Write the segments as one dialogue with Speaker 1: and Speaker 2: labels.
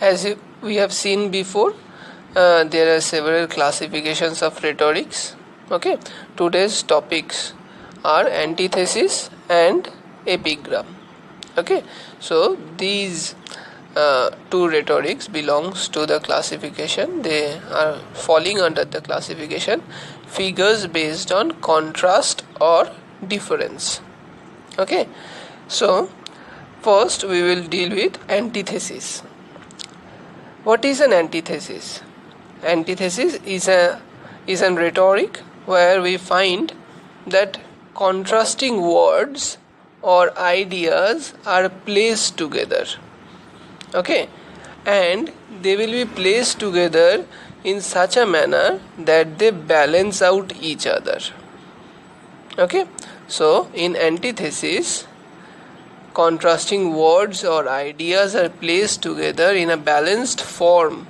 Speaker 1: As we have seen before, there are several classifications of rhetorics. Okay, today's topics are antithesis and epigram. Okay, so these two rhetorics belongs to the classification. They are falling under the classification figures based on contrast or difference. Okay, so first we will deal with antithesis. What is an antithesis? Antithesis is an rhetoric where we find that contrasting words or ideas are placed together. Okay, and they will be placed together in such a manner that they balance out each other. Okay, so in antithesis, contrasting words or ideas are placed together in a balanced form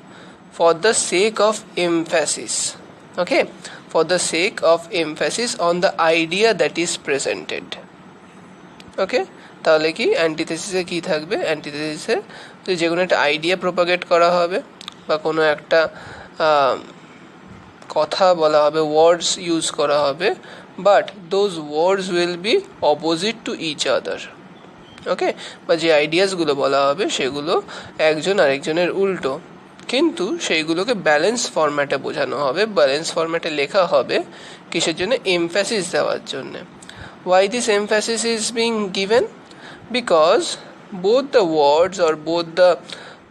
Speaker 1: for the sake of emphasis. Okay, for the sake of emphasis on the idea that is presented. Okay, তাহলে কি অ্যান্টিথেসিসে কি থাকবে? অ্যান্টিথেসিসে যে কোনো একটা idea propagate করা হবে বা কোনো একটা কথা বলা হবে, ওয়ার্ডস ইউজ করা হবে, but those words will be opposite to each other. Okay, বা যে আইডিয়াসগুলো বলা হবে সেগুলো একজন আরেকজনের উল্টো, কিন্তু সেইগুলোকে ব্যালেন্স ফরম্যাটে বোঝানো হবে, ব্যালেন্স ফরম্যাটে লেখা হবে। কিসের জন্য? এমফ্যাসিস দেওয়ার জন্য। Why this emphasis is being given? Because both the words or both the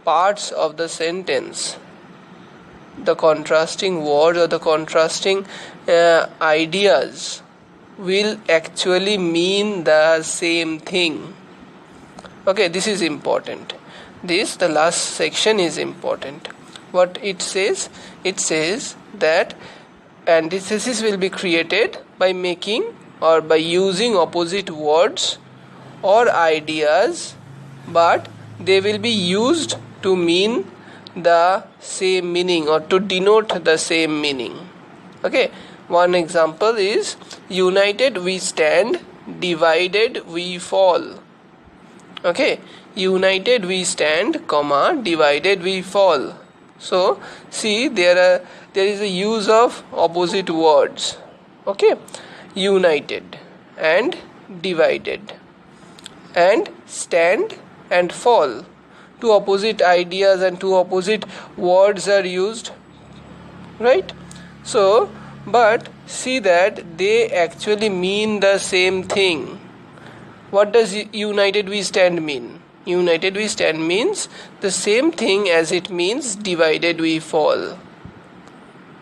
Speaker 1: parts of the sentence, the contrasting words or the contrasting ideas will actually mean the same thing. Okay, this is important. The last section is important. What it says? It says that antithesis will be created by making or by using opposite words or ideas, but they will be used to mean the same meaning or to denote the same meaning. Okay, one example is united we stand, divided we fall. Okay, united we stand, comma, divided we fall. So see, there is a use of opposite words. Okay, united and divided and stand and fall. Two opposite ideas and two opposite words are used, right? So, but see that they actually mean the same thing. What does united we stand mean? United we stand means the same thing as it means divided we fall.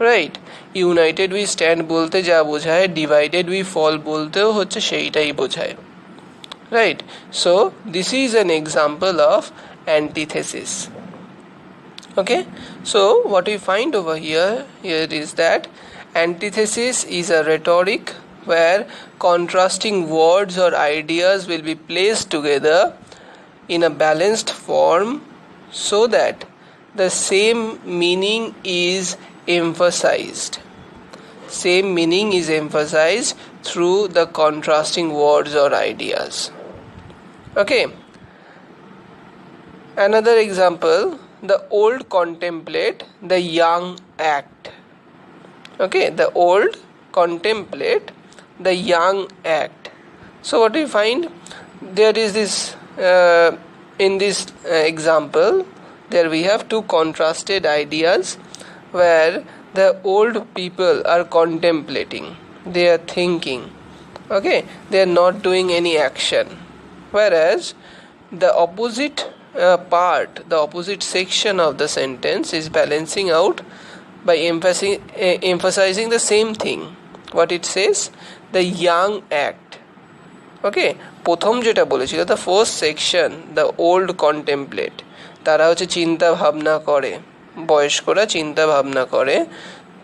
Speaker 1: Right, United we stand বলতে যা বোঝায়, divided we fall বলতেও হচ্ছে সেইটাই বোঝায়। Right, so this is an example of antithesis. Okay, so what we find over here is that antithesis is a rhetoric where contrasting words or ideas will be placed together in a balanced form so that the same meaning is emphasized. Same meaning is emphasized through the contrasting words or ideas. Okay, another example, the old contemplate, the young act. Okay, the old contemplate, the young act. So what do you find? There is this in this example there we have two contrasted ideas where the old people are contemplating, they are thinking. Okay, they are not doing any action, whereas the opposite part, the opposite section of the sentence is balancing out by emphasizing the same thing. What it says? The young act. Okay, প্রথম যেটা বলেছিল, the first section, the old contemplate, তারা হচ্ছে চিন্তা ভাবনা করে, বয়স্করা চিন্তা ভাবনা করে,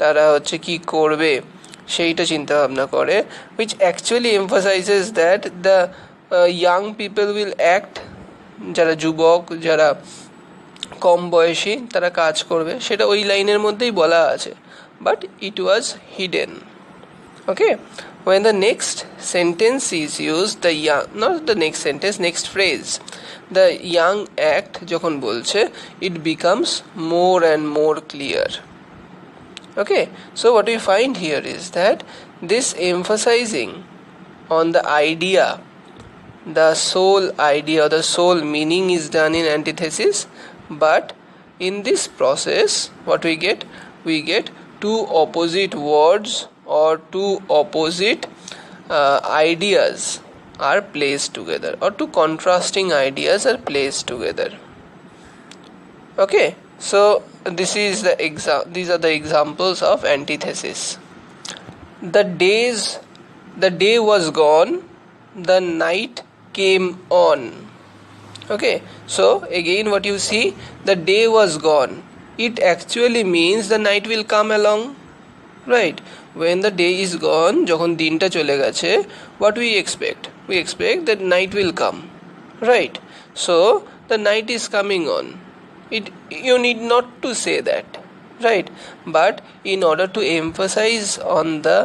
Speaker 1: তারা হচ্ছে কি করবে সেইটা চিন্তা ভাবনা করে, which actually emphasizes that the young people will act, যারা যুবক, যারা কম বয়সী তারা কাজ করবে, সেটা ওই লাইনের মধ্যেই বলা আছে, but it was hidden. Okay, when the next sentence is used, the young, not the next sentence, next phrase, the young act যখন বলছে, it becomes more and more clear. Okay, so what we find here is that this emphasizing on the idea, the sole idea or the sole meaning is done in antithesis, but in this process what we get two opposite words or two opposite ideas are placed together, or two contrasting ideas are placed together. Okay, so these are the examples of antithesis. The day was gone, the night came on. Okay, so again what you see, the day was gone, it actually means the night will come along, right? When the day is gone, যখন দিনটা চলে গেছে, what we expect that night will come, right? So the night is coming on. You need not to say that, right? But in order to emphasize on the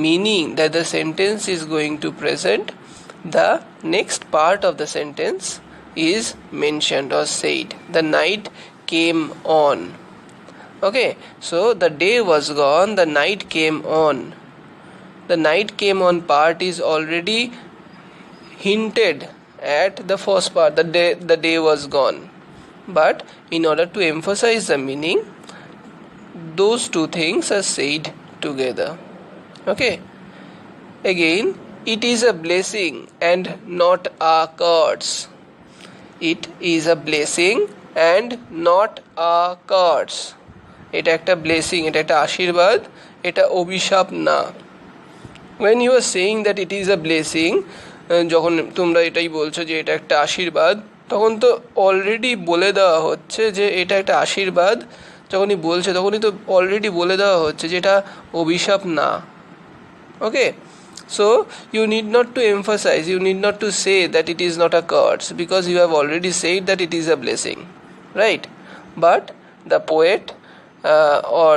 Speaker 1: meaning that the sentence is going to present, the next part of the sentence is mentioned or said. The night came on. Okay, so the day was gone, the night came on. The night came on part is already hinted at the first part, the day was gone. But in order to emphasize the meaning, those two things are said together. Okay, again, it is a blessing and not a curse. It is a blessing and not a curse. এটা একটা blessing, এটা একটা আশীর্বাদ, এটা অভিশাপ না. when you are saying that it is a blessing, যখন তোমরা এটাই বলছো যে এটা একটা আশীর্বাদ, তখন তো অলরেডি বলে দেওয়া হচ্ছে যে এটা একটা আশীর্বাদ. যখনই বলছে তখনই তো অলরেডি বলে দেওয়া হচ্ছে যে এটা অভিশাপ না. ওকে, so you need not to emphasize, you need not to say that it is not a curse, because you have already said that it is a blessing, right? But the poet or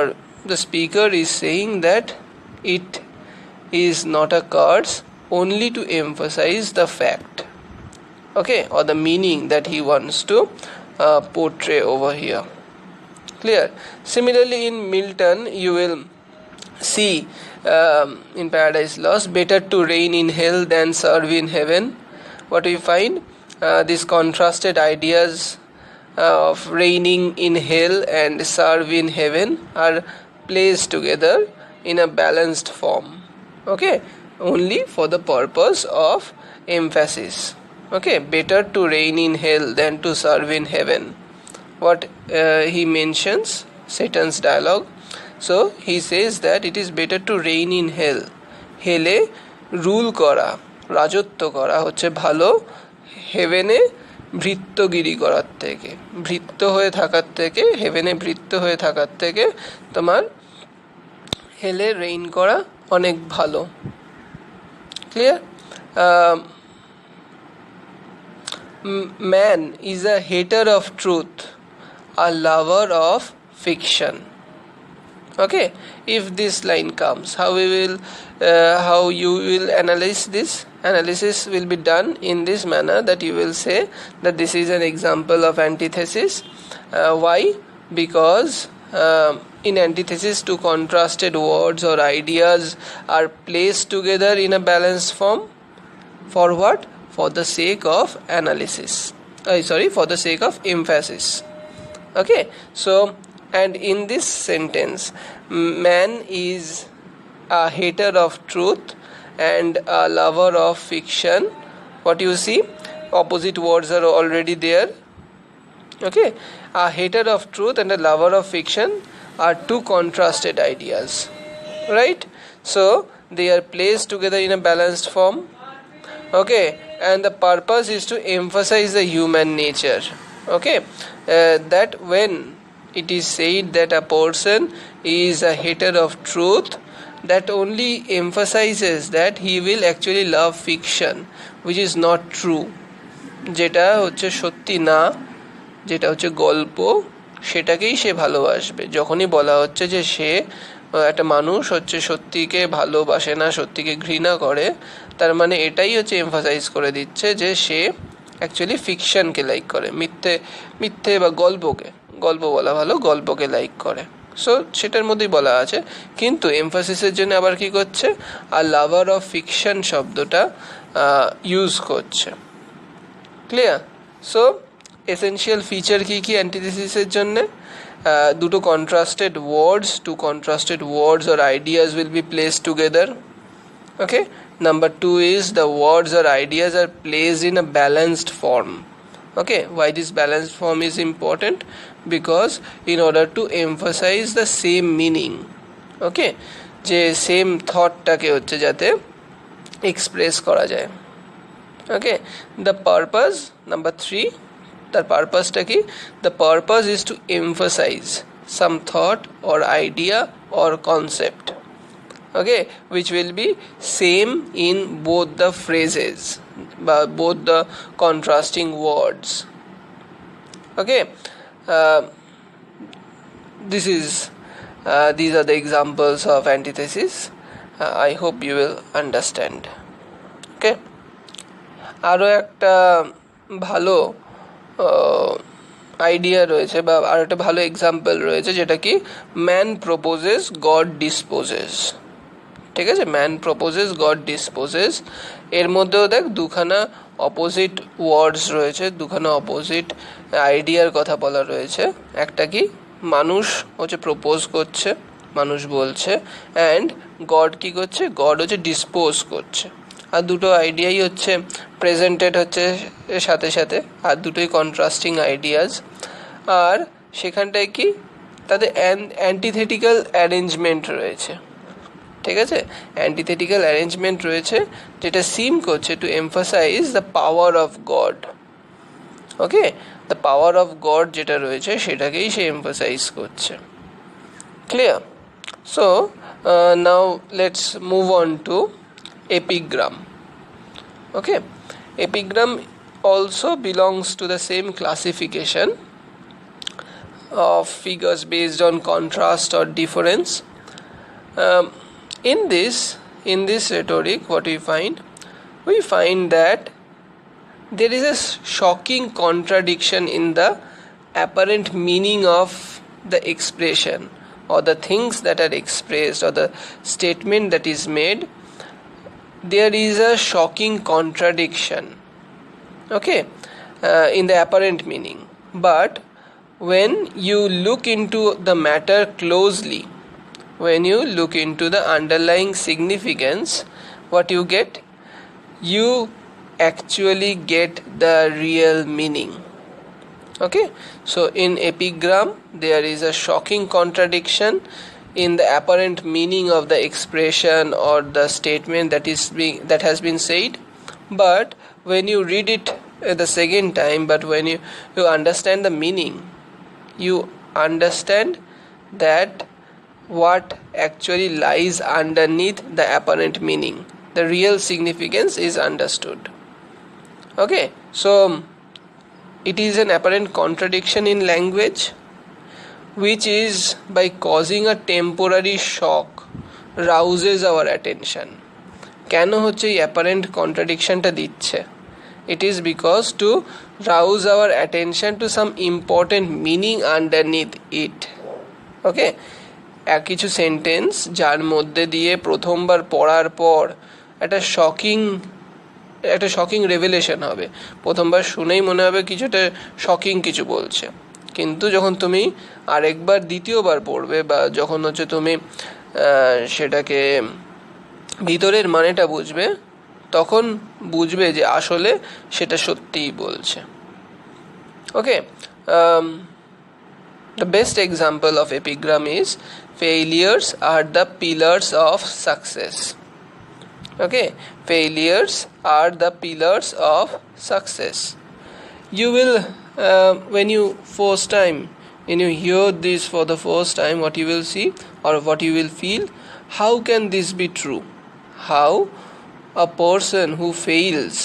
Speaker 1: the speaker is saying that it is not a curse only to emphasize the fact, okay, or the meaning that he wants to portray over here. Clear? Similarly, in Milton you will see in Paradise Lost, better to reign in hell than serve in heaven. What we find, these contrasted ideas of reigning in hell and serve in heaven are placed together in a balanced form, okay, only for the purpose of emphasis. Okay, better to reign in hell than to serve in heaven. What he mentions, Satan's dialogue. So he says that it is better to reign in hell. হেলে rule করা, রাজত্ব করা হচ্ছে ভালো, হেভেনে ভৃত্যগিরি করার থেকে, ভৃত্য হয়ে থাকার থেকে, হেভেনে ভৃত্য হয়ে থাকার থেকে তোমার হেলে রেইন করা অনেক ভালো. Clear? Man is a hater of truth, a lover of fiction. Okay, if this line comes, how you will analyze this? Analysis will be done in this manner, that you will say that this is an example of antithesis. Why? Because in antithesis, two contrasted words or ideas are placed together in a balanced form. For what? For the sake of analysis. For the sake of emphasis. Okay, so, and in this sentence, man is a hater of truth and a lover of fiction. What you see, opposite words are already there. Okay, a hater of truth and a lover of fiction are two contrasted ideas, right? So they are placed together in a balanced form. Okay, and the purpose is to emphasize the human nature. Okay, that when it is said that a person is a hater of truth, that only emphasizes that he will actually love fiction, which is not true. যেটা হচ্ছে সত্যি না, যেটা হচ্ছে গল্প, সেটাকেই সে ভালোবাসবে. যখনই বলা হচ্ছে যে সে একটা মানুষ হচ্ছে সত্যিকে ভালোবাসে না, সত্যিকে ঘৃণা করে, তার মানে এটাই হচ্ছে এমফাসাইজ করে দিচ্ছে যে সে অ্যাকচুয়ালি ফিকশনকে লাইক করে, মিথ্যে বা গল্প বলা ভালো, গল্পকে লাইক করে। সো সেটার মধ্যেই বলা আছে, কিন্তু এমফাসিসের জন্য আবার কি করছে, আর লাভার অফ ফিকশন শব্দটা ইউজ করছে। ক্লিয়ার? সো এসেনশিয়াল ফিচার কি কি অ্যান্টিথেসিসের জন্যে? দুটো contrasted words or ideas will be placed together. Okay. Number 2 is the words or ideas are placed in a balanced form. Okay, why this balanced form is important? Because in order to emphasize the same meaning, okay, যে same থটটাকে হচ্ছে যাতে express করা যায়। ওকে, the purpose, number 3, তার পারপাসটা কি? The purpose is to emphasise some thought or idea or concept, okay, which will be same in both the phrases, both the contrasting words. Okay, these are the examples of antithesis. I hope you will understand. Okay, আরও একটা ভালো idea রয়েছে বা আরও একটা ভালো example রয়েছে, যেটা কি ম্যান প্রপোজেস গড ডিসপোজেস। ঠিক আছে, ম্যান প্রপোজেস গড ডিসপোজেস, এর মধ্যেও দেখ দুখানা অপোজিট ওয়ার্ডস রয়েছে, দুখানা অপোজিট আইডিয়ার কথা বলা রয়েছে। একটা কি, মানুষ হচ্ছে প্রপোজ করছে, মানুষ বলছে, অ্যান্ড গড কি করছে, গড হচ্ছে ডিসপোজ করছে। আর দুটো আইডিয়াই হচ্ছে প্রেজেন্টেড হচ্ছে সাথে সাথে, আর দুটোই কন্ট্রাস্টিং আইডিয়াজ। আর সেখানটায় কি তাদের অ্যান্টিথেটিক্যাল অ্যারেঞ্জমেন্ট রয়েছে। ঠিক আছে, অ্যান্টিথেটিক্যাল অ্যারেঞ্জমেন্ট রয়েছে, যেটা সিম করছে to emphasise the power of God. Okay, the power of God যেটা রয়েছে সেটাকেই সে এমফাসাইজ করছে। Clear? So now let's move on to epigram. Okay, epigram also belongs to the same classification of figures based on contrast or difference. In this rhetoric, what we find that there is a shocking contradiction in the apparent meaning of the expression or the things that are expressed or the statement that is made. There is a shocking contradiction, okay, in the apparent meaning. But when you look into the matter closely, when you look into the underlying significance, what you get? You actually get the real meaning. Okay, so in epigram there is a shocking contradiction in the apparent meaning of the expression or the statement that has been said. But when you read it the second time, but when you understand the meaning, you understand that what actually lies underneath the apparent meaning. The real significance is understood. Okay, so it is an apparent contradiction in language, which is by causing a temporary shock rouses our attention. কেন হচ্ছে এই apparent কন্ট্রাডিকশনটা দিচ্ছে? It is because to rouse our attention to some important meaning underneath it. ওকে, কিছু sentence যার মধ্যে দিয়ে প্রথমবার পড়ার পর একটা শকিং রেভেলেশন হবে, প্রথমবার শুনেই মনে হবে কিছুটা শকিং কিছু বলছে, কিন্তু যখন তুমি আরেকবার দ্বিতীয়বার পড়বে বা যখন হচ্ছে তুমি সেটাকে ভিতরের মানেটা বুঝবে, তখন বুঝবে যে আসলে সেটা সত্যিই বলছে। Okay, the best example of epigram is failures are the pillars of success. Okay, failures are the pillars of success. You will when you hear this for the first time, what you will see or what you will feel, how can this be true? How a person who fails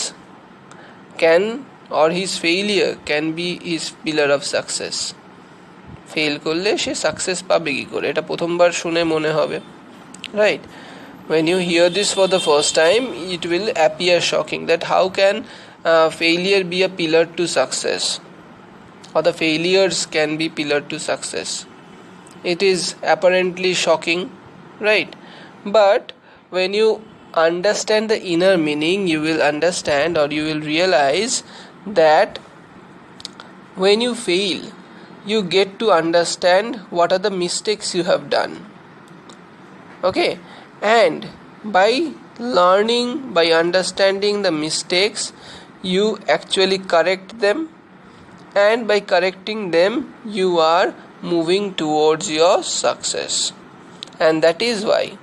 Speaker 1: can, or his failure can be his pillar of success. Fail করলে সে success পাবে কী করে, এটা প্রথমবার শুনে মনে হবে, right? When you hear this for the first time, it will appear shocking that how can failure be a pillar to success, or the failures can be pillar to success. It is apparently shocking, right? But when you understand the inner meaning, you will understand, or you will realize that when you fail, you get to understand what are the mistakes you have done. Okay, and by learning, by understanding the mistakes, you actually correct them, and by correcting them, you are moving towards your success. And that is why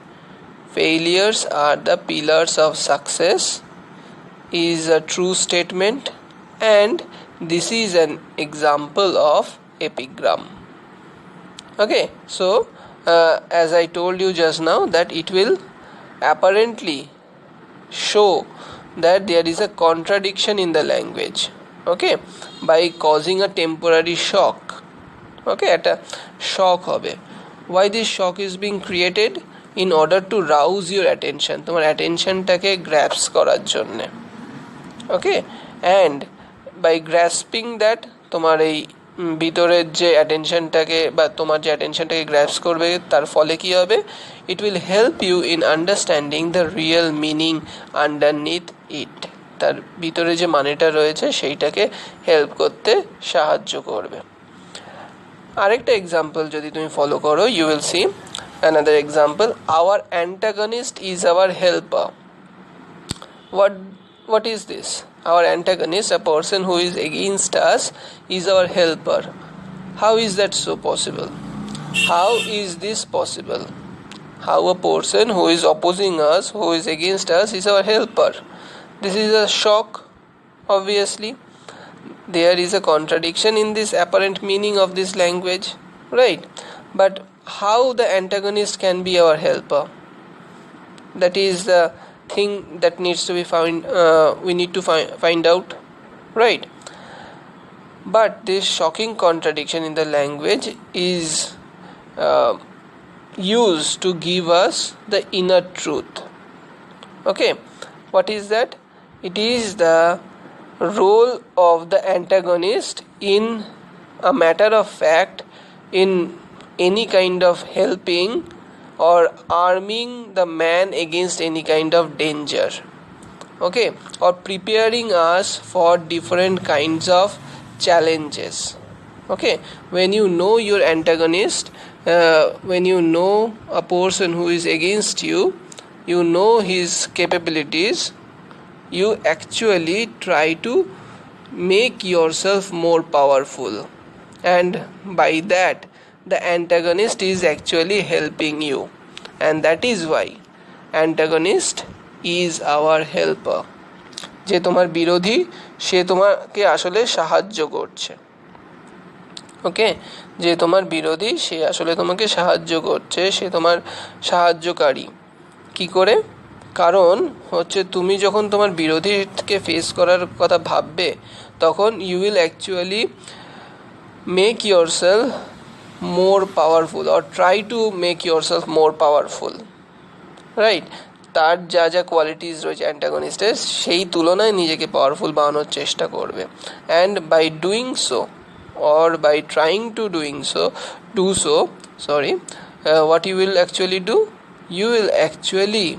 Speaker 1: failures are the pillars of success is a true statement, and this is an example of epigram. Okay, so as I told you just now, that it will apparently show that there is a contradiction in the language, okay, by causing a temporary shock. Okay, একটা shock হবে. Why this shock is being created? In order to rouse your attention, তোমার attentionটাকে grasp করার জন্যে. Okay, and by grasping that, তোমার এই ভিতরের যে অ্যাটেনশনটাকে বা তোমার যে অ্যাটেনশনটাকে গ্র্যাপস করবে, তার ফলে কি হবে? It will help you in understanding the real meaning underneath it. তার ভিতরে যে মানেটা রয়েছে সেইটাকে হেল্প করতে সাহায্য করবে। আরেকটা এক্সাম্পল যদি তুমি ফলো করো, you will see another example. Our antagonist is our helper. What is this? Our antagonist, a person who is against us, is our helper. How is that so possible? How is this possible? How a person who is opposing us, who is against us, is our helper? This is a shock, obviously. There is a contradiction in this apparent meaning of this language, right? But how the antagonist can be our helper? That is the thing that needs to be found. We need to find out, right? But this shocking contradiction in the language is used to give us the inner truth. Okay, what is that? It is the role of the antagonist in a matter of fact, in any kind of helping or arming the man against any kind of danger, okay, or preparing us for different kinds of challenges. Okay, when you know your antagonist, when you know a person who is against you, you know his capabilities, you actually try to make yourself more powerful, and by that the antagonist is actually helping you, and that is why antagonist is our helper. যে তোমার বিরোধী, সে তোমাকে আসলে সাহায্য করছে। ওকে, যে তোমার বিরোধী সে আসলে তোমাকে সাহায্য করছে, সে তোমার সাহায্যকারী। কি করে? কারণ হচ্ছে তুমি যখন তোমার বিরোধীকে ফেস করার কথা ভাববে, তখন you will actually make yourself more powerful, or try to make yourself more powerful, right? তার যা যা কোয়ালিটিস রয়েছে অ্যান্টাগনিস্টের, সেই তুলনায় নিজেকে পাওয়ারফুল বানানোর চেষ্টা করবে। And by doing so, or by trying to do so, what you will actually do? You will actually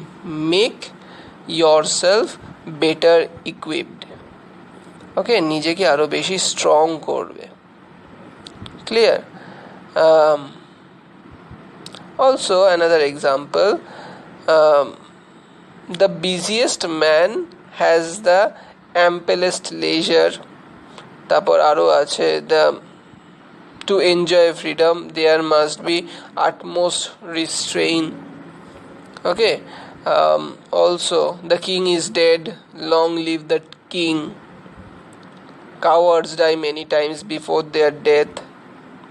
Speaker 1: make yourself better equipped. Okay, নিজেকে আরো বেশি স্ট্রং করবে। Clear? Also another example, the busiest man has the amplest leisure. তারপর আরো আছে, to enjoy freedom there must be utmost restraint. Okay, also the king is dead, long live the king. Cowards die many times before their death.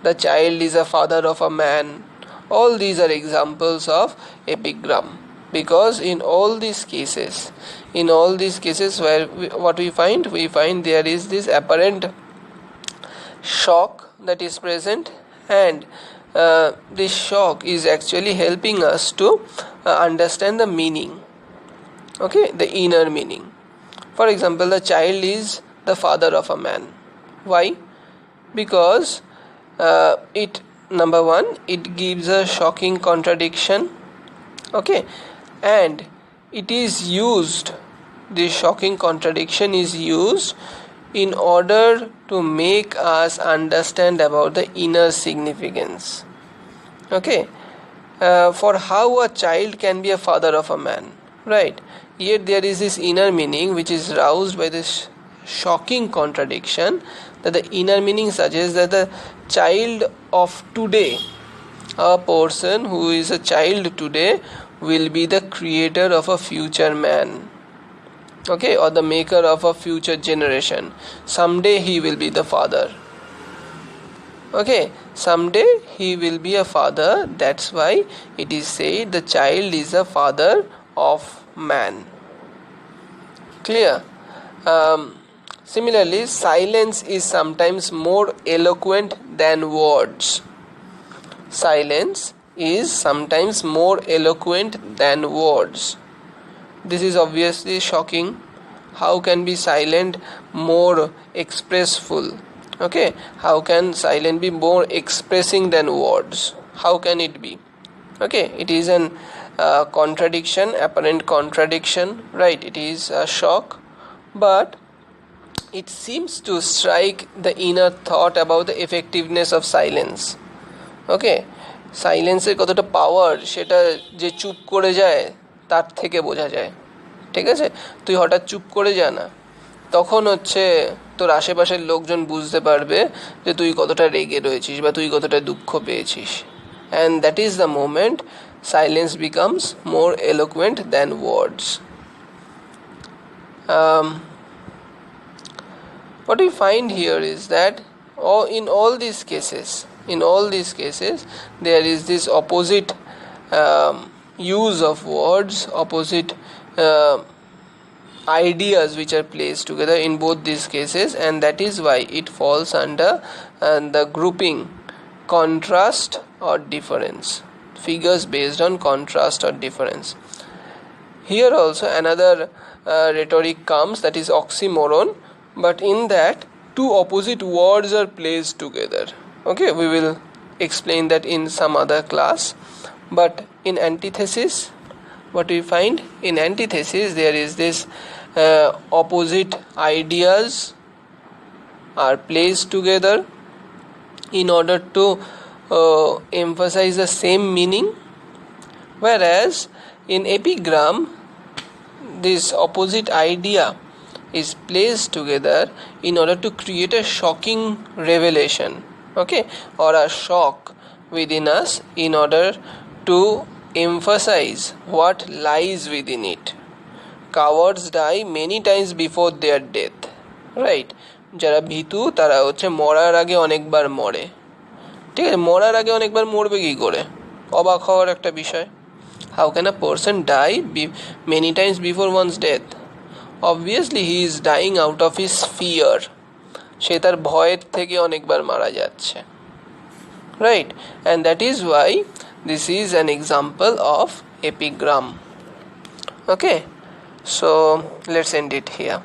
Speaker 1: The child is a father of a man. All these are examples of epigram, because in all these cases where what we find there is this apparent shock that is present, and this shock is actually helping us to understand the meaning, okay, the inner meaning. For example, the child is the father of a man. Why? Because it, number one, it gives a shocking contradiction. Okay, and it is used, this shocking contradiction is used in order to make us understand about the inner significance. Okay, for how a child can be a father of a man, right? Yet there is this inner meaning which is roused by this shocking contradiction, that the inner meaning suggests that the child of today, a person who is a child today, will be the creator of a future man. Okay, or the maker of a future generation. Someday he will be the father. Okay, someday he will be a father. That's why it is said the child is a father of man. Clear? Similarly, silence is sometimes more eloquent than words. Silence is sometimes more eloquent than words. This is obviously shocking. How can be silent more expressful? Okay, how can silent be more expressing than words? How can it be? Okay, it is an contradiction, apparent contradiction, right? It is a shock, but it seems to strike the inner thought about the effectiveness of silence. ওকে, সাইলেন্সের কতটা পাওয়ার সেটা যে চুপ করে যায় তার থেকে বোঝা যায়। ঠিক আছে, তুই হঠাৎ চুপ করে যা না, তখন হচ্ছে তোর আশেপাশের লোকজন বুঝতে পারবে যে তুই কতটা রেগে রয়েছিস বা তুই কতটা দুঃখ পেয়েছিস। And that is the moment silence becomes more eloquent than words. What we find here is that in all these cases there is this opposite use of words, opposite ideas which are placed together in both these cases, and that is why it falls under the grouping contrast or difference, figures based on contrast or difference. Here also another rhetoric comes, that is oxymoron, but in that two opposite words are placed together. Okay, we will explain that in some other class. But in antithesis, what we find in antithesis, there is this opposite ideas are placed together in order to emphasize the same meaning, whereas in epigram this opposite idea is placed together in order to create a shocking revelation, okay, or a shock within us in order to emphasize what lies within it. Cowards die many times before their death, right? যারা ভীতু তারা হচ্ছে মরার আগে অনেকবার মরে। ঠিক আছে, মরার আগে অনেকবার মরবে কি করে? অবাক হওয়ার একটা বিষয়। How can a person die many times before one's death? Obviously he is dying out of his fear. সে তার ভয়ের থেকে অনেকবার মারা যাচ্ছে, right? And that is why this is an example of epigram. Okay, so let's end it here.